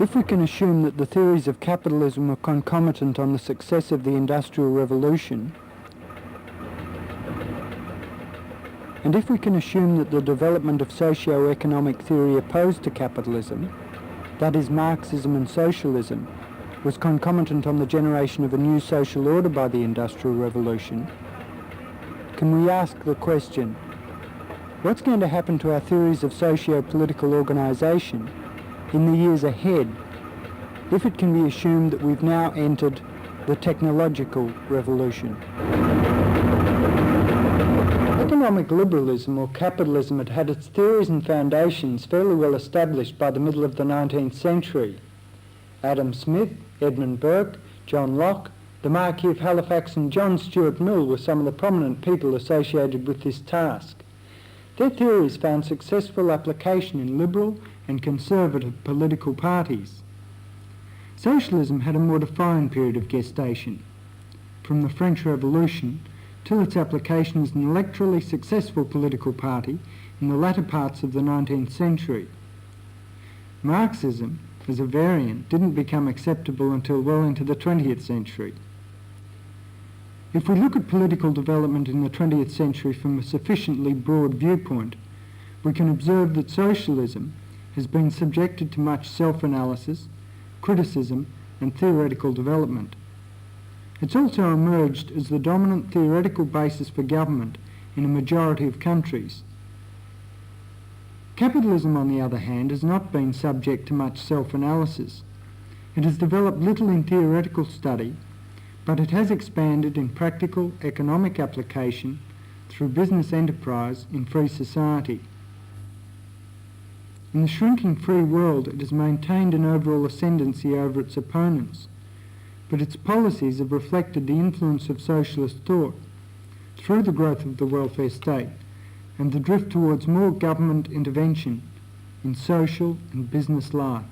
If we can assume that the theories of capitalism were concomitant on the success of the Industrial Revolution, and if we can assume that the development of socio-economic theory opposed to capitalism, that is Marxism and socialism, was concomitant on the generation of a new social order by the Industrial Revolution, can we ask the question, what's going to happen to our theories of socio-political organisation in the years ahead if it can be assumed that we've now entered the technological revolution? Economic liberalism or capitalism had had its theories and foundations fairly well established by the middle of the 19th century. Adam Smith, Edmund Burke, John Locke, the Marquis of Halifax and John Stuart Mill were some of the prominent people associated with this task. Their theories found successful application in liberal and conservative political parties. Socialism had a more defined period of gestation, from the French Revolution till its application as an electorally successful political party in the latter parts of the 19th century. Marxism, as a variant, didn't become acceptable until well into the 20th century. If we look at political development in the 20th century from a sufficiently broad viewpoint, we can observe that socialism has been subjected to much self-analysis, criticism and theoretical development. It's also emerged as the dominant theoretical basis for government in a majority of countries. Capitalism, on the other hand, has not been subject to much self-analysis. It has developed little in theoretical study, but it has expanded in practical economic application through business enterprise in free society. In the shrinking free world, it has maintained an overall ascendancy over its opponents, but its policies have reflected the influence of socialist thought through the growth of the welfare state and the drift towards more government intervention in social and business life.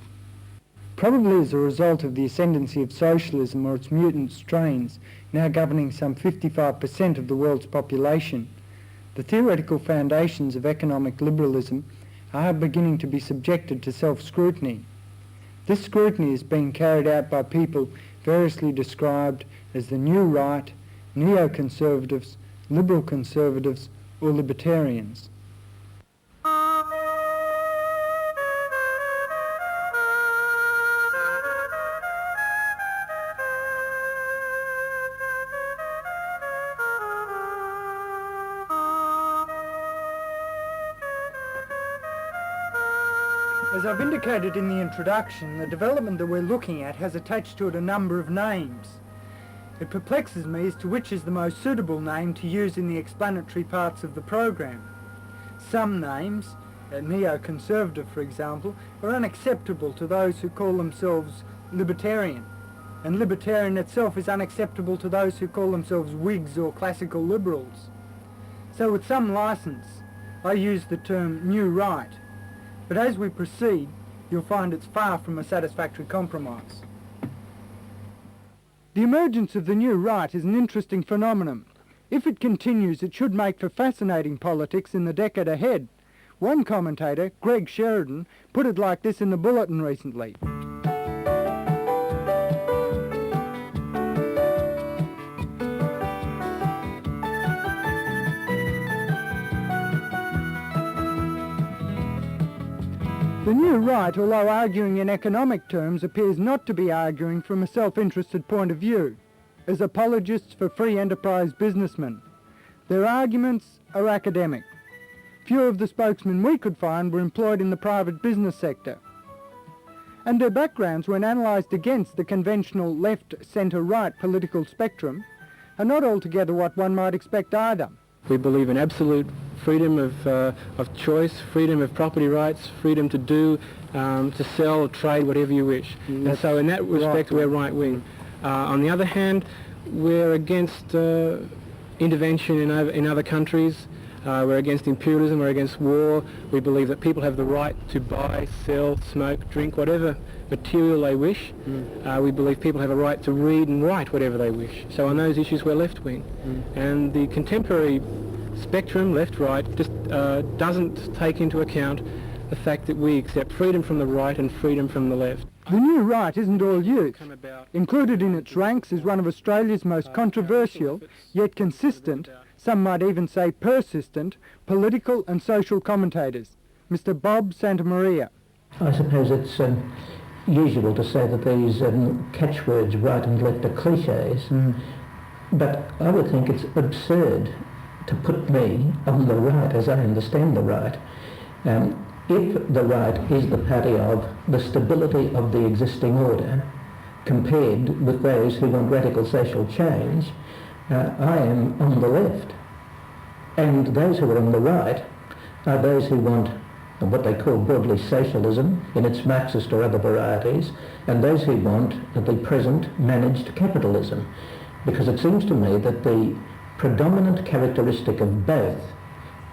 Probably as a result of the ascendancy of socialism or its mutant strains now governing some 55% of the world's population, the theoretical foundations of economic liberalism are beginning to be subjected to self-scrutiny. This scrutiny is being carried out by people variously described as the New Right, neo-conservatives, liberal conservatives, or libertarians. As I've indicated in the introduction, the development that we're looking at has attached to it a number of names. It perplexes me as to which is the most suitable name to use in the explanatory parts of the program. Some names, neo-conservative for example, are unacceptable to those who call themselves libertarian, and libertarian itself is unacceptable to those who call themselves Whigs or classical liberals. So with some license, I use the term New Right, but as we proceed, you'll find it's far from a satisfactory compromise. The emergence of the New Right is an interesting phenomenon. If it continues, it should make for fascinating politics in the decade ahead. One commentator, Greg Sheridan, put it like this in the Bulletin recently. The New Right, although arguing in economic terms, appears not to be arguing from a self-interested point of view, as apologists for free enterprise businessmen. Their arguments are academic. Few of the spokesmen we could find were employed in the private business sector. And their backgrounds, when analysed against the conventional left, centre, right political spectrum, are not altogether what one might expect either. We believe in absolute freedom of choice, freedom of property rights, freedom to do, to sell, trade, whatever you wish. And so in that respect, we're right-wing. On the other hand, we're against intervention in other countries. We're against imperialism, we're against war. We believe that people have the right to buy, sell, smoke, drink, whatever material they wish. We believe people have a right to read and write whatever they wish. So on those issues we're left-wing. And the contemporary spectrum, left-right, just doesn't take into account the fact that we accept freedom from the right and freedom from the left. The new right isn't all youth. come about. Included in its ranks is one of Australia's most controversial, yet consistent, some might even say persistent, political and social commentators, Mr. Bob Santamaria. I suppose it's usual to say that these catchwords right and left are cliches, but I would think it's absurd to put me on the right as I understand the right. If the right is the party of the stability of the existing order compared with those who want radical social change, I am on the left. And those who are on the right are those who want what they call broadly socialism in its Marxist or other varieties, and those who want the present managed capitalism. Because it seems to me that the predominant characteristic of both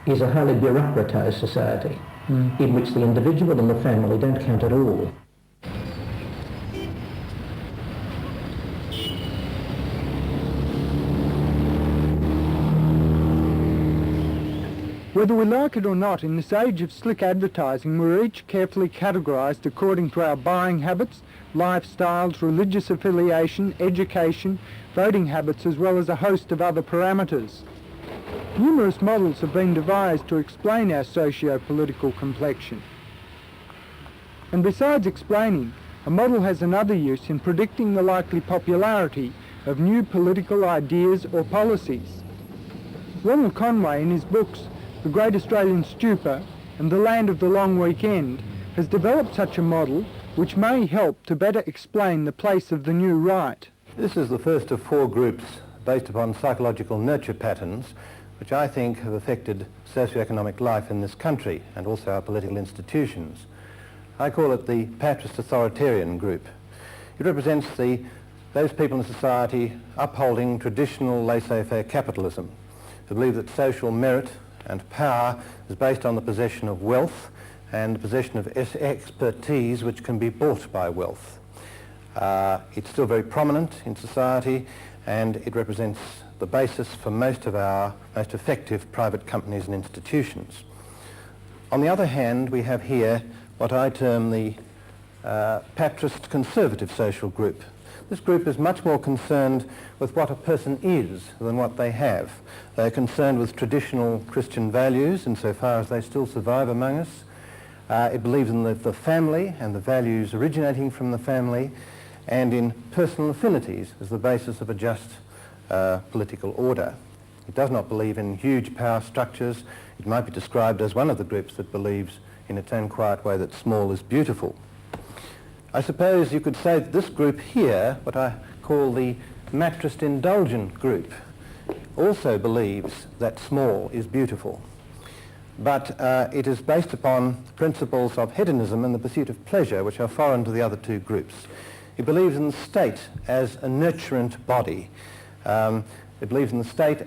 is a highly bureaucratised society in which the individual and the family don't count at all. Whether we like it or not, in this age of slick advertising, we're each carefully categorised according to our buying habits, lifestyles, religious affiliation, education, voting habits, as well as a host of other parameters. Numerous models have been devised to explain our socio-political complexion. And besides explaining, a model has another use in predicting the likely popularity of new political ideas or policies. Ronald Conway, in his books The Great Australian Stupor and The Land of the Long Weekend, has developed such a model which may help to better explain the place of the new right. This is the first of four groups based upon psychological nurture patterns which I think have affected socio-economic life in this country and also our political institutions. I call it the patrist authoritarian group. It represents those people in society upholding traditional laissez-faire capitalism, who believe that social merit and power is based on the possession of wealth and the possession of expertise which can be bought by wealth. It's still very prominent in society, and it represents the basis for most of our most effective private companies and institutions. On the other hand, we have here what I term the patrist conservative social group. This group is much more concerned with what a person is than what they have. They're concerned with traditional Christian values insofar as they still survive among us. It believes in the family and the values originating from the family, and in personal affinities as the basis of a just political order. It does not believe in huge power structures. It might be described as one of the groups that believes in its own quiet way that small is beautiful. I suppose you could say that this group here, what I call the matrist indulgent group, also believes that small is beautiful. But it is based upon principles of hedonism and the pursuit of pleasure, which are foreign to the other two groups. It believes in the state as a nurturant body. It believes in the state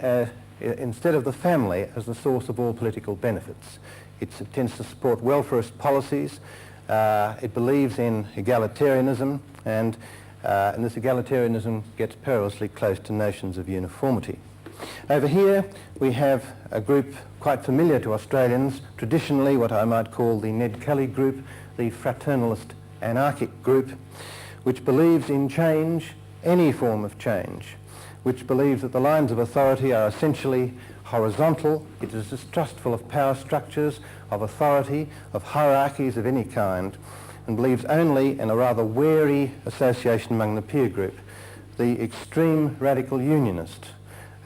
instead of the family as the source of all political benefits. It tends to support welfarist policies. It believes in egalitarianism, and this egalitarianism gets perilously close to notions of uniformity. Over here we have a group quite familiar to Australians, traditionally what I might call the Ned Kelly group, the fraternalist anarchic group, which believes in change, any form of change, which believes that the lines of authority are essentially horizontal. It is distrustful of power structures, of authority, of hierarchies of any kind, and believes only in a rather wary association among the peer group, the extreme radical unionist.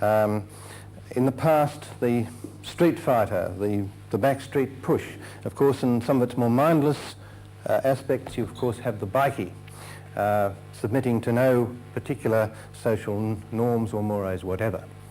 In the past, the street fighter, the backstreet push. Of course, in some of its more mindless aspects, you of course have the bikie, submitting to no particular social norms or mores whatever.